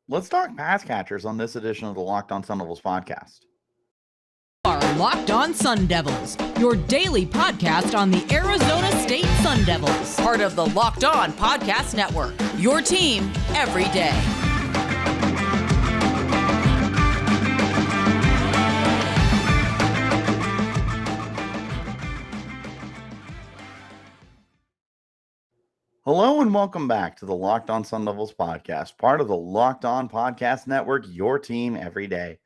Let's talk pass catchers on this edition of the Locked On Sun Devils podcast. Are Locked On Sun Devils, your daily podcast on the Arizona State Sun Devils. Part of the Locked On Podcast Network, your team every day. Hello and welcome back to the Locked On Sun Devils podcast, part of the Locked On Podcast Network, your team every day.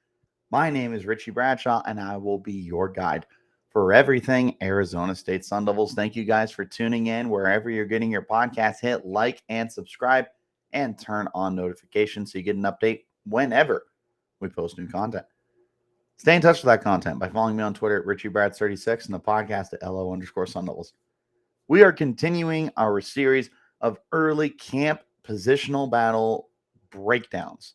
My name is Richie Bradshaw, and I will be your guide for everything Arizona State Sun Devils. Thank you guys for tuning in. Wherever you're getting your podcast, hit like and subscribe and turn on notifications so you get an update whenever we post new content. Stay in touch with that content by following me on Twitter at RichieBrads36 and the podcast at LO_Sun Devils. We are continuing our series of early camp positional battle breakdowns.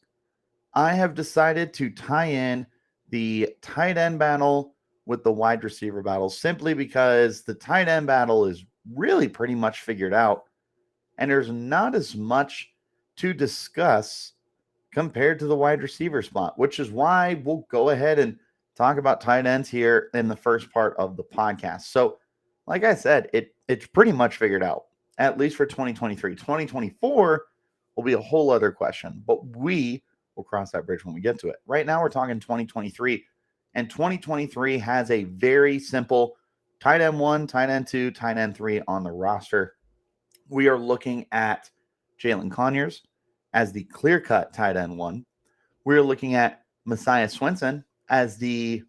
I have decided to tie in the tight end battle with the wide receiver battle simply because the tight end battle is really pretty much figured out, and there's not as much to discuss compared to the wide receiver spot, which is why we'll go ahead and talk about tight ends here in the first part of the podcast. So, like I said, it's pretty much figured out, at least for 2023. 2024 will be a whole other question, but we will cross that bridge when we get to it. Right now, we're talking 2023, and 2023 has a very simple tight end 1, tight end 2, tight end 3 on the roster. We are looking at Jalin Conyers as the clear-cut tight end 1. We're looking at Messiah Swinson as the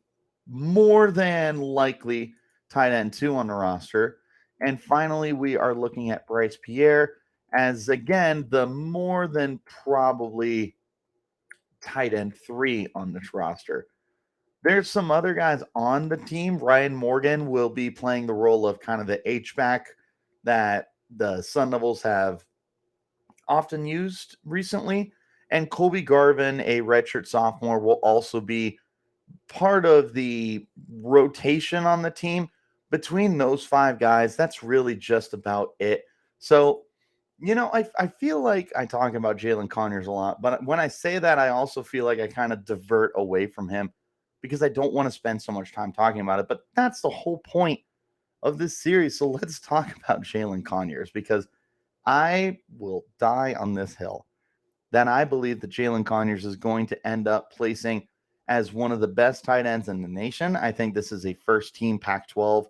more than likely tight end 2 on the roster. And finally, we are looking at Bryce Pierre as, again, the more than probably tight end 3 on this roster. There's some other guys on the team. Ryan Morgan will be playing the role of kind of the H-back that the Sun Devils have often used recently. And Colby Garvin, a redshirt sophomore, will also be part of the rotation on the team. Between those 5 guys, that's really just about it. So, I feel like I talk about Jalin Conyers a lot, but when I say that, I also feel like I kind of divert away from him because I don't want to spend so much time talking about it. But that's the whole point of this series. So let's talk about Jalin Conyers, because I will die on this hill that I believe that Jalin Conyers is going to end up placing as one of the best tight ends in the nation. I think this is a first-team Pac-12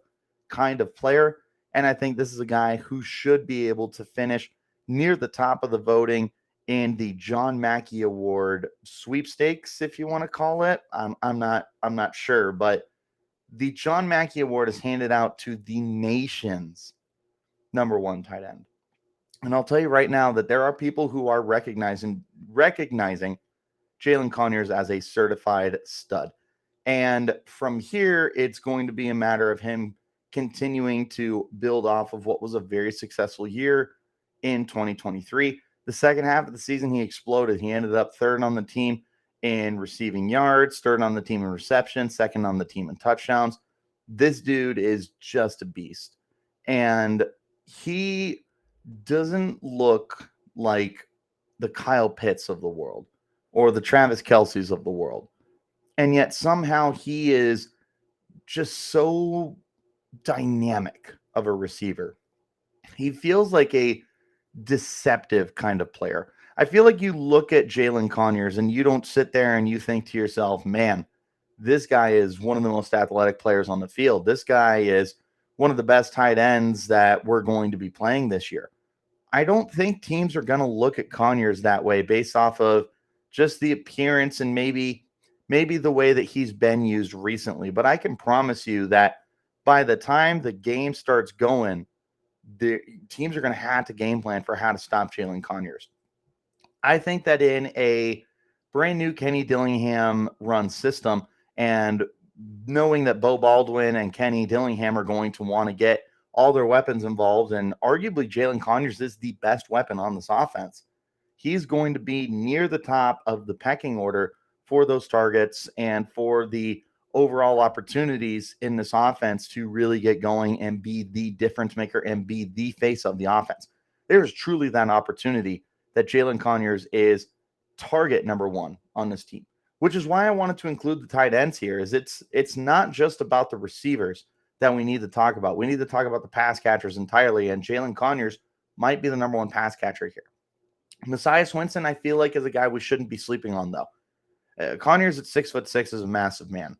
kind of player, and I think this is a guy who should be able to finish near the top of the voting in the John Mackey Award sweepstakes, if you want to call it. I'm not sure, but the John Mackey Award is handed out to the nation's number 1 tight end. And I'll tell you right now that there are people who are recognizing Jalin Conyers as a certified stud. And from here, it's going to be a matter of him continuing to build off of what was a very successful year in 2023. The second half of the season, he exploded. He ended up 3rd on the team in receiving yards, 3rd on the team in reception, 2nd on the team in touchdowns. This dude is just a beast. And he doesn't look like the Kyle Pitts of the world or the Travis Kelce's of the world. And yet somehow he is just so dynamic of a receiver. He feels like a deceptive kind of player. I feel like you look at Jalin Conyers and you don't sit there and you think to yourself, man, this guy is one of the most athletic players on the field. This guy is one of the best tight ends that we're going to be playing this year. I don't think teams are going to look at Conyers that way based off of just the appearance and maybe the way that he's been used recently. But I can promise you that by the time the game starts going, the teams are going to have to game plan for how to stop Jalin Conyers. I think that in a brand new Kenny Dillingham run system, and knowing that Beau, Baldwin and Kenny Dillingham are going to want to get all their weapons involved, and arguably Jalin Conyers is the best weapon on this offense, he's going to be near the top of the pecking order for those targets and for the overall opportunities in this offense to really get going and be the difference maker and be the face of the offense. There is truly that opportunity that Jalin Conyers is target number one on this team, which is why I wanted to include the tight ends here. Is it's not just about the receivers that we need to talk about. We need to talk about the pass catchers entirely, and Jalin Conyers might be the number one pass catcher here. Messiah Swinson, I feel like, is a guy we shouldn't be sleeping on, though. Conyers at 6'6" is a massive man.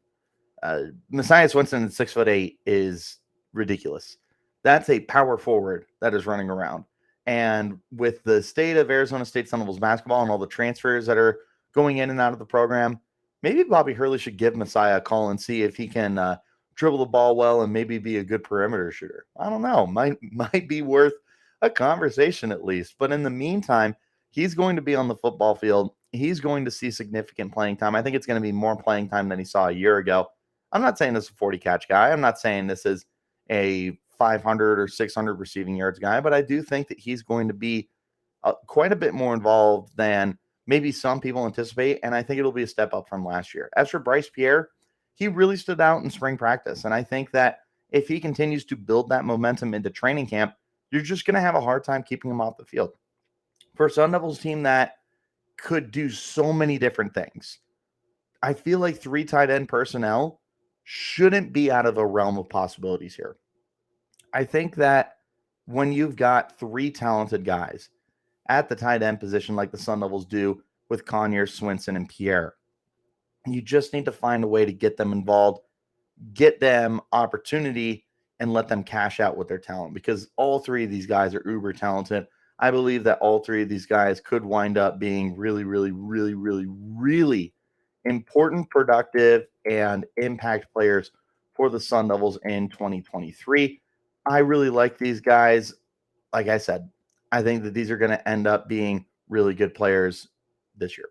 Messiah Swinson at 6'8" is ridiculous. That's a power forward that is running around. And with the state of Arizona State Sun Devils basketball and all the transfers that are going in and out of the program, maybe Bobby Hurley should give Messiah a call and see if he can dribble the ball well and maybe be a good perimeter shooter. I don't know. Might be worth a conversation at least. But in the meantime, he's going to be on the football field. He's going to see significant playing time. I think it's going to be more playing time than he saw a year ago. I'm not saying this is a 40 catch guy. I'm not saying this is a 500 or 600 receiving yards guy, but I do think that he's going to be quite a bit more involved than maybe some people anticipate, and I think it'll be a step up from last year. As for Bryce Pierre, he really stood out in spring practice, and I think that if he continues to build that momentum into training camp, you're just going to have a hard time keeping him off the field. For a Sun Devils team that could do so many different things, I feel like 3 tight end personnel shouldn't be out of the realm of possibilities here. I think that when you've got 3 talented guys at the tight end position like the Sun Devils do with Conyers, Swinson, and Pierre, you just need to find a way to get them involved, get them opportunity, and let them cash out with their talent, because all 3 of these guys are uber talented. I believe that all 3 of these guys could wind up being really, really, really, really, really important, productive, and impact players for the Sun Devils in 2023. I really like these guys. Like I said, I think that these are going to end up being really good players this year.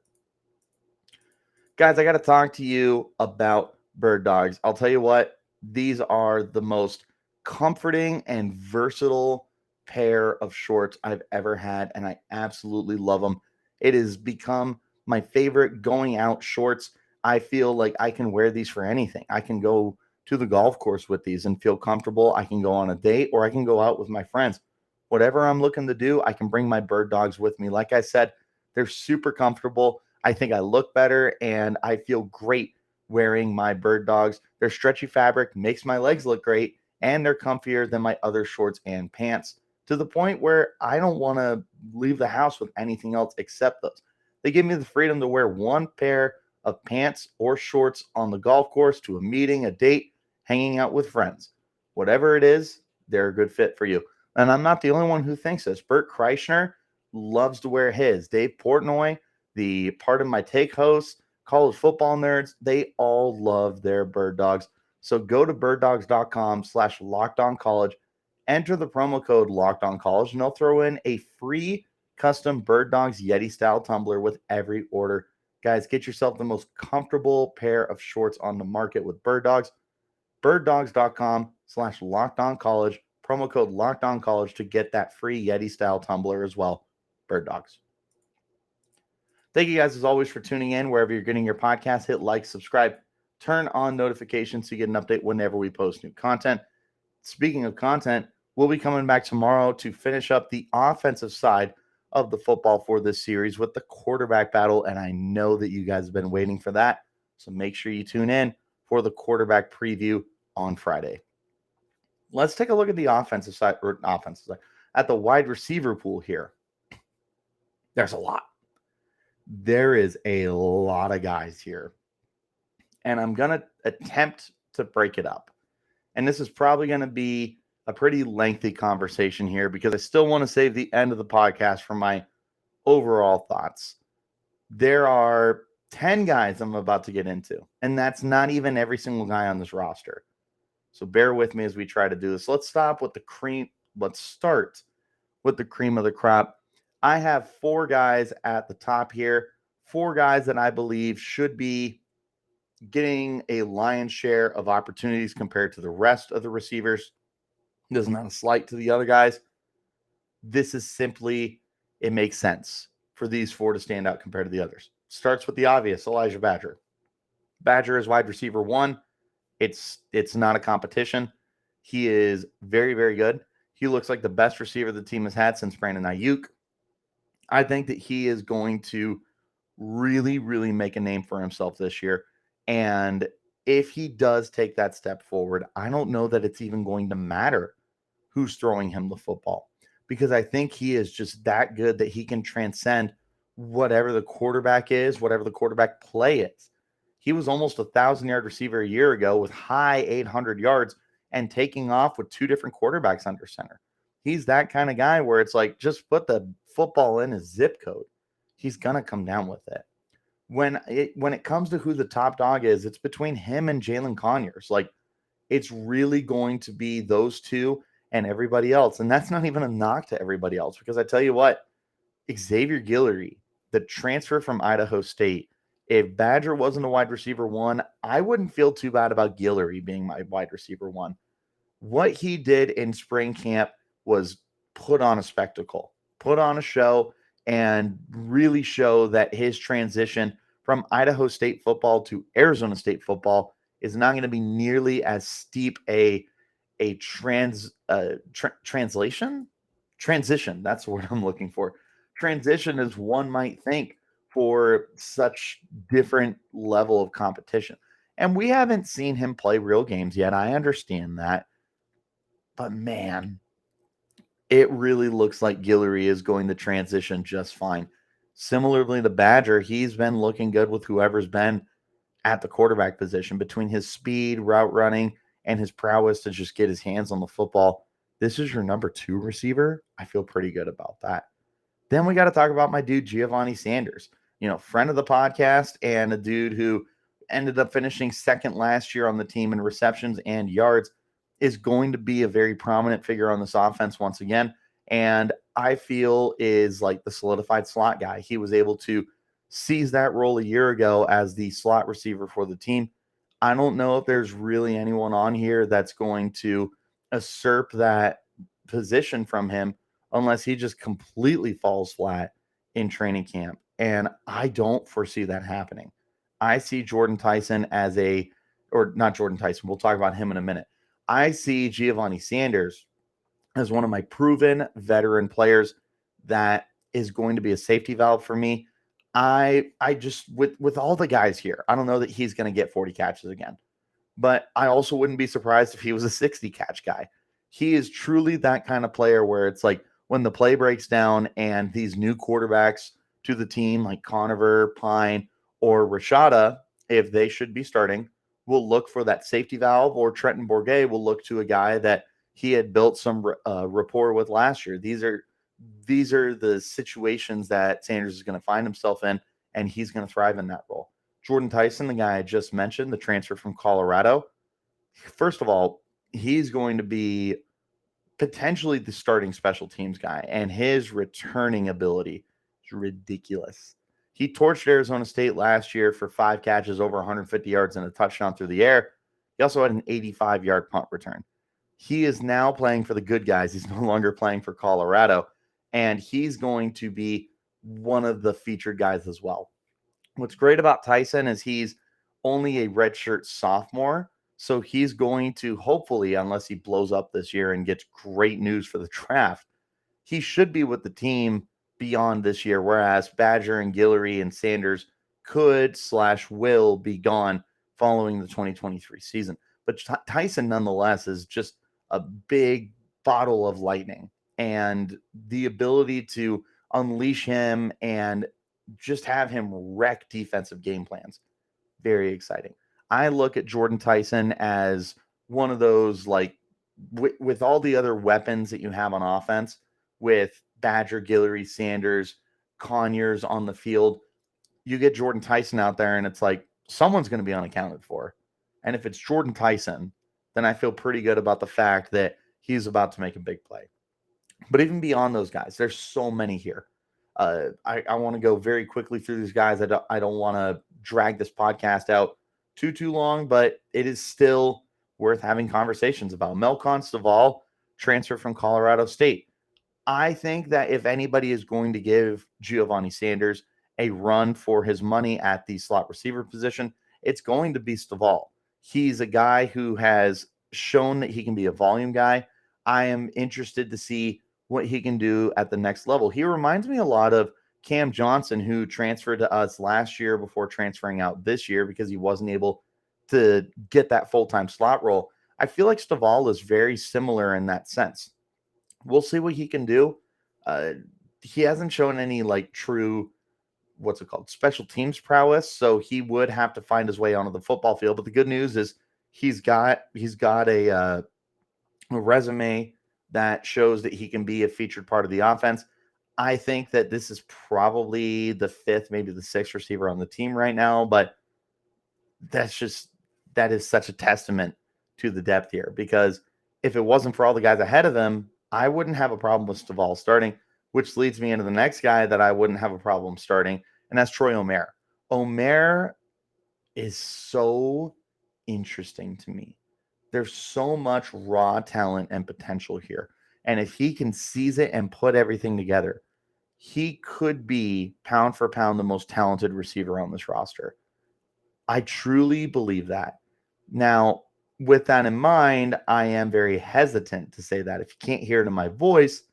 Guys, I got to talk to you about bird dogs. I'll tell you what, these are the most comforting and versatile pair of shorts I've ever had, and I absolutely love them. It has become my favorite going out shorts. I feel like I can wear these for anything. I can go to the golf course with these and feel comfortable. I can go on a date, or I can go out with my friends. Whatever I'm looking to do, I can bring my bird dogs with me. Like I said, they're super comfortable. I think I look better, and I feel great wearing my bird dogs. Their stretchy fabric makes my legs look great, and they're comfier than my other shorts and pants, to the point where I don't want to leave the house with anything else except those. They give me the freedom to wear one pair of pants or shorts on the golf course, to a meeting, a date, hanging out with friends. Whatever it is, they're a good fit for you. And I'm not the only one who thinks this. Bert Kreischer loves to wear his. Dave Portnoy, the Pardon My Take host, college football nerds, they all love their bird dogs. So go to birddogs.com/lockedoncollege, enter the promo code LockedOnCollege, and they'll throw in a free custom Bird Dogs Yeti style tumbler with every order. Guys, get yourself the most comfortable pair of shorts on the market with Bird Dogs. birddogs.com/lockedoncollege, promo code LockedOnCollege to get that free Yeti style tumbler as well. Bird Dogs. Thank you guys as always for tuning in. Wherever you're getting your podcast, hit like, subscribe, turn on notifications so you get an update whenever we post new content. Speaking of content, we'll be coming back tomorrow to finish up the offensive side of the football for this series with the quarterback battle, and I know that you guys have been waiting for that, so make sure you tune in for the quarterback preview on Friday. Let's take a look at the offensive side, at the wide receiver pool here. There's a lot. There is a lot of guys here, and I'm going to attempt to break it up. And this is probably going to be a pretty lengthy conversation here, because I still want to save the end of the podcast for my overall thoughts. There are 10 guys I'm about to get into, and that's not even every single guy on this roster. So bear with me as we try to do this. Let's start with the cream of the crop. I have 4 guys at the top here, 4 guys that I believe should be getting a lion's share of opportunities compared to the rest of the receivers. This is not a slight to the other guys. This is simply, it makes sense for these 4 to stand out compared to the others. Starts with the obvious, Elijhah Badger. Badger is wide receiver 1. It's not a competition. He is very, very good. He looks like the best receiver the team has had since Brandon Ayuk. I think that he is going to really, really make a name for himself this year. And if he does take that step forward, I don't know that it's even going to matter who's throwing him the football, because I think he is just that good that he can transcend whatever the quarterback is, whatever the quarterback play is. He was almost 1,000-yard receiver a year ago with high 800 yards and taking off with two different quarterbacks under center. He's that kind of guy where it's like, just put the football in his zip code. He's going to come down with it. When it comes to who the top dog is, it's between him and Jalin Conyers. Like, it's really going to be those two and everybody else. And that's not even a knock to everybody else, because I tell you what, Xavier Guillory, the transfer from Idaho State, if Badger wasn't a wide receiver one, I wouldn't feel too bad about Guillory being my wide receiver one. What he did in spring camp was put on a spectacle, put on a show, and really show that his transition from Idaho State football to Arizona State football is not going to be nearly as steep a transition. That's the word I'm looking for. Transition as one might think for such different level of competition. And we haven't seen him play real games yet. I understand that. But man, it really looks like Guillory is going to transition just fine. Similarly to Badger, he's been looking good with whoever's been at the quarterback position. Between his speed, route running, and his prowess to just get his hands on the football, this is your number 2 receiver. I feel pretty good about that. Then we got to talk about my dude, Giovanni Sanders, friend of the podcast and a dude who ended up finishing second last year on the team in receptions and yards, is going to be a very prominent figure on this offense once again. And I feel is like the solidified slot guy. He was able to seize that role a year ago as the slot receiver for the team. I don't know if there's really anyone on here that's going to usurp that position from him unless he just completely falls flat in training camp. And I don't foresee that happening. I see Jordyn Tyson or not Jordyn Tyson, we'll talk about him in a minute. I see Giovanni Sanders as one of my proven veteran players that is going to be a safety valve for me. I just, with all the guys here, I don't know that he's going to get 40 catches again, but I also wouldn't be surprised if he was a 60 catch guy. He is truly that kind of player where it's like when the play breaks down and these new quarterbacks to the team like Conover, Pine, or Rashada, if they should be starting, will look for that safety valve, or Trenton Bourget will look to a guy that he had built some rapport with last year. These are the situations that Sanders is going to find himself in, and he's going to thrive in that role. Jordyn Tyson, the guy I just mentioned, the transfer from Colorado, first of all, he's going to be potentially the starting special teams guy, and his returning ability is ridiculous. He torched Arizona State last year for 5 catches, over 150 yards, and a touchdown through the air. He also had an 85-yard punt return. He is now playing for the good guys. He's no longer playing for Colorado, and he's going to be one of the featured guys as well. What's great about Tyson is he's only a redshirt sophomore, so he's going to hopefully, unless he blows up this year and gets great news for the draft, he should be with the team beyond this year, whereas Badger and Guillory and Sanders could/will be gone following the 2023 season. But Tyson, nonetheless, is just a big bottle of lightning, and the ability to unleash him and just have him wreck defensive game plans. Very exciting. I look at Jordyn Tyson as one of those, like, with all the other weapons that you have on offense, with Badger, Guillory, Sanders, Conyers on the field, you get Jordyn Tyson out there, and it's like someone's going to be unaccounted for. And if it's Jordyn Tyson, then I feel pretty good about the fact that he's about to make a big play. But even beyond those guys, there's so many here. I want to go very quickly through these guys. I don't want to drag this podcast out too long, but it is still worth having conversations about. Melcon Staval, transfer from Colorado State. I think that if anybody is going to give Giovanni Sanders a run for his money at the slot receiver position, it's going to be Staval. He's a guy who has shown that he can be a volume guy. I am interested to see what he can do at the next level. He reminds me a lot of Cam Johnson, who transferred to us last year before transferring out this year because he wasn't able to get that full-time slot role. I feel like Stovall is very similar in that sense. We'll see what he can do. He hasn't shown any like true, what's it called, special teams prowess, so he would have to find his way onto the football field. But the good news is he's got a resume that shows that he can be a featured part of the offense. I think that this is probably the fifth, maybe the sixth receiver on the team right now, but that is such a testament to the depth here, because if it wasn't for all the guys ahead of him, I wouldn't have a problem with Stovall starting, which leads me into the next guy that I wouldn't have a problem starting, and that's Troy Omer. Omer is so interesting to me. There's so much raw talent and potential here. And if he can seize it and put everything together, he could be pound for pound the most talented receiver on this roster. I truly believe that. Now, with that in mind, I am very hesitant to say that. If you can't hear it in my voice,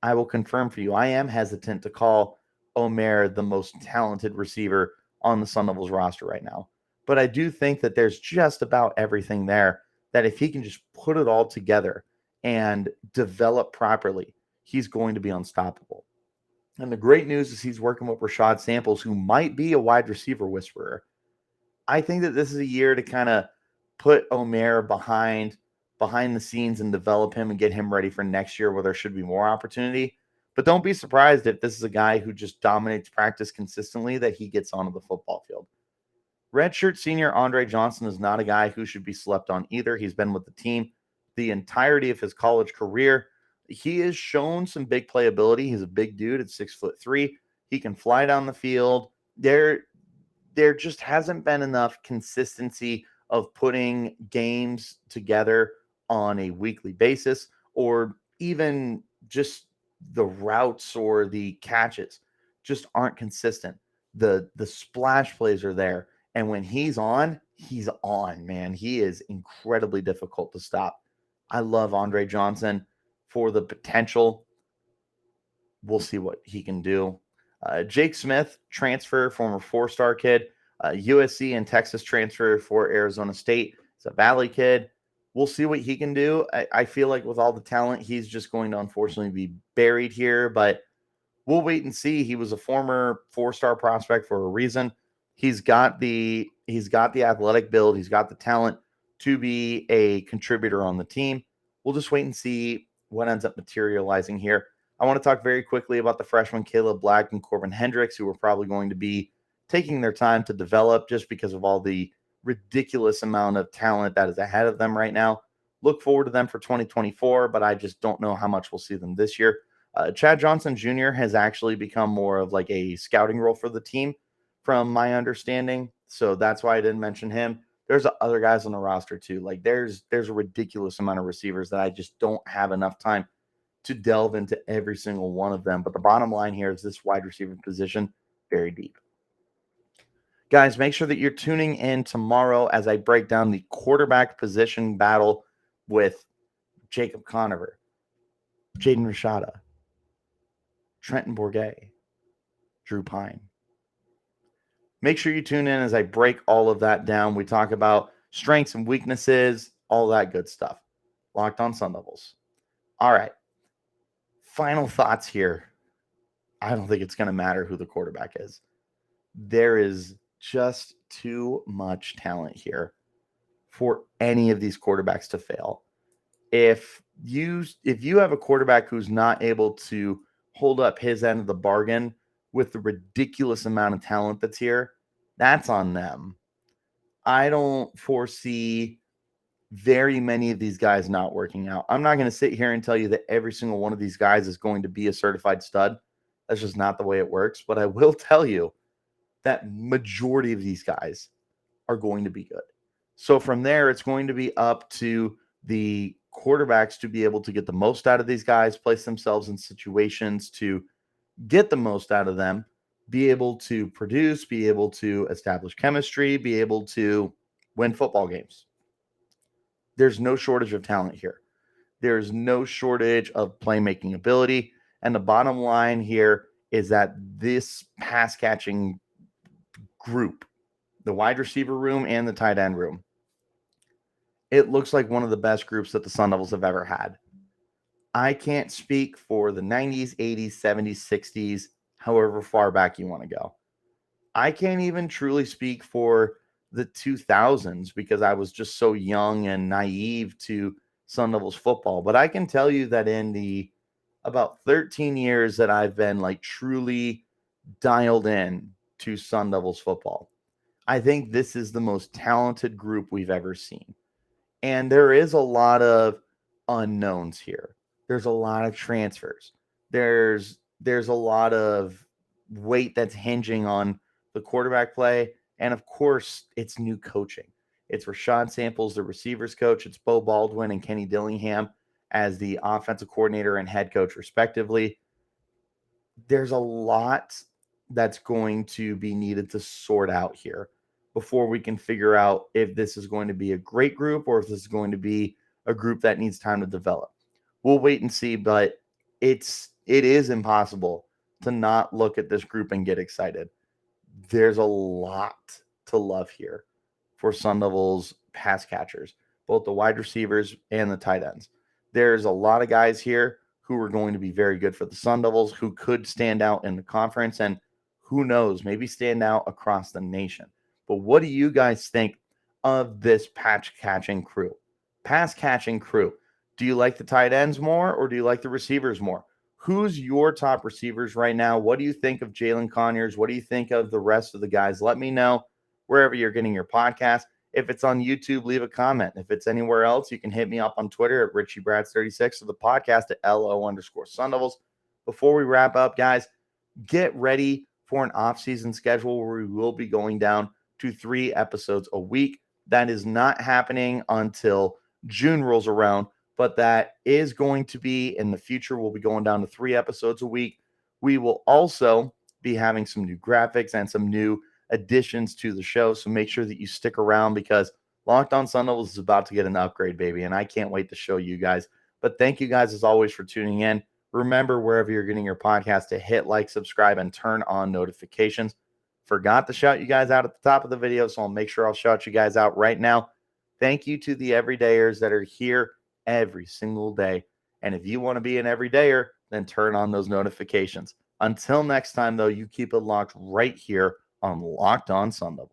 I will confirm for you. I am hesitant to call Omer the most talented receiver on the Sun Devils roster right now. But I do think that there's just about everything there that if he can just put it all together and develop properly, he's going to be unstoppable. And the great news is he's working with Rashad Samples, who might be a wide receiver whisperer. I think that this is a year to kind of put Omer behind the scenes and develop him and get him ready for next year where there should be more opportunity. But don't be surprised if this is a guy who just dominates practice consistently, that he gets onto the football field. Redshirt senior Andre Johnson is not a guy who should be slept on either. He's been with the team the entirety of his college career. He has shown some big playability. He's a big dude at 6'3". He can fly down the field. There just hasn't been enough consistency of putting games together on a weekly basis, or even just the routes or the catches just aren't consistent. The splash plays are there. And when he's on, man. He is incredibly difficult to stop. I love Andre Johnson for the potential. We'll see what he can do. Jake Smith, transfer, former four-star kid. USC and Texas transfer for Arizona State. He's a Valley kid. We'll see what he can do. I feel like with all the talent, he's just going to unfortunately be buried here, but we'll wait and see. He was a former four-star prospect for a reason. He's got the athletic build. He's got the talent to be a contributor on the team. We'll just wait and see what ends up materializing here. I want to talk very quickly about the freshmen Caleb Black and Corbin Hendricks, who are probably going to be taking their time to develop just because of all the ridiculous amount of talent that is ahead of them right now. Look forward to them for 2024, but I just don't know how much we'll see them this year. Chad Johnson Jr. has actually become more of like a scouting role for the team, from my understanding. So that's why I didn't mention him. There's other guys on the roster too. Like there's a ridiculous amount of receivers that I just don't have enough time to delve into every single one of them. But the bottom line here is this wide receiver position, very deep. Guys, make sure that you're tuning in tomorrow as I break down the quarterback position battle with Jacob Conover, Jaden Rashada, Trenton Bourget, Drew Pine. Make sure you tune in as I break all of that down. We talk about strengths and weaknesses, all that good stuff. Locked on Sun Devils. All right. Final thoughts here. I don't think it's going to matter who the quarterback is. There is just too much talent here for any of these quarterbacks to fail. If you have a quarterback who's not able to hold up his end of the bargain with the ridiculous amount of talent that's here, that's on them. I don't foresee very many of these guys not working out. I'm not going to sit here and tell you that every single one of these guys is going to be a certified stud. That's just not the way it works. But I will tell you that majority of these guys are going to be good. So from there, it's going to be up to the quarterbacks to be able to get the most out of these guys, place themselves in situations to get the most out of them, be able to produce, be able to establish chemistry, be able to win football games. There's no shortage of talent here. There's no shortage of playmaking ability. And the bottom line here is that this pass catching group, the wide receiver room and the tight end room, it looks like one of the best groups that the Sun Devils have ever had. I can't speak for the 90s, 80s, 70s, 60s, however far back you want to go. I can't even truly speak for the 2000s because I was just so young and naive to Sun Devils football. But I can tell you that in the about 13 years that I've been like truly dialed in to Sun Devils football, I think this is the most talented group we've ever seen. And there is a lot of unknowns here. There's a lot of transfers. There's a lot of weight that's hinging on the quarterback play. And of course, it's new coaching. It's Rashad Samples, the receivers coach. It's Beau Baldwin and Kenny Dillingham as the offensive coordinator and head coach, respectively. There's a lot that's going to be needed to sort out here before we can figure out if this is going to be a great group or if this is going to be a group that needs time to develop. We'll wait and see, but it is impossible to not look at this group and get excited. There's a lot to love here for Sun Devils pass catchers, both the wide receivers and the tight ends. There's a lot of guys here who are going to be very good for the Sun Devils, who could stand out in the conference, and who knows, maybe stand out across the nation. But what do you guys think of this pass catching crew? Do you like the tight ends more or do you like the receivers more? Who's your top receivers right now? What do you think of Jalin Conyers? What do you think of the rest of the guys? Let me know wherever you're getting your podcast. If it's on YouTube, leave a comment. If it's anywhere else, you can hit me up on Twitter at RichieBrads36 or the podcast at LO_Sun Devils. Before we wrap up, guys, get ready for an off-season schedule where we will be going down to 3 episodes a week. That is not happening until June rolls around, but that is going to be in the future. We'll be going down to 3 episodes a week. We will also be having some new graphics and some new additions to the show, so make sure that you stick around because Locked On Sun Devils is about to get an upgrade, baby, and I can't wait to show you guys. But thank you guys as always for tuning in. Remember, wherever you're getting your podcast, to hit like, subscribe, and turn on notifications. Forgot to shout you guys out at the top of the video, so I'll make sure I'll shout you guys out right now. Thank you to the everydayers that are here every single day. And if you want to be an everydayer, then turn on those notifications. Until next time, though, you keep it locked right here on Locked On Sun Devils.